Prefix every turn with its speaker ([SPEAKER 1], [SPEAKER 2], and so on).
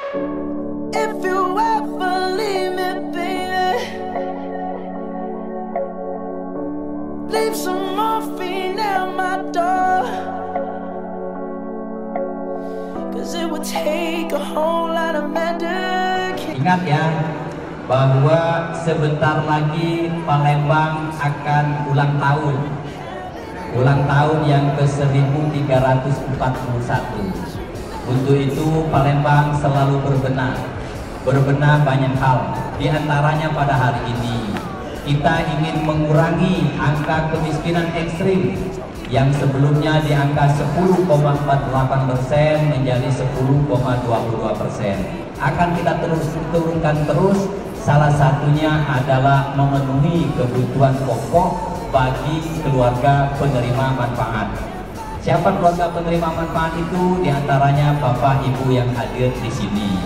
[SPEAKER 1] If you ever leave me, baby, leave some morphine at my door, 'cause it would take a whole lot of medication.
[SPEAKER 2] Ingat ya, bahwa sebentar lagi Palembang akan ulang tahun. Ulang tahun yang ke-1341. Untuk itu Palembang selalu berbenah banyak hal. Di antaranya pada hari ini kita ingin mengurangi angka kemiskinan ekstrim yang sebelumnya di angka 10,48% menjadi 10,22%. Akan kita terus turunkan terus. Salah satunya adalah memenuhi kebutuhan pokok bagi keluarga penerima manfaat. Siapa keluarga penerima manfaat itu? Di antaranya Bapak Ibu yang hadir di sini.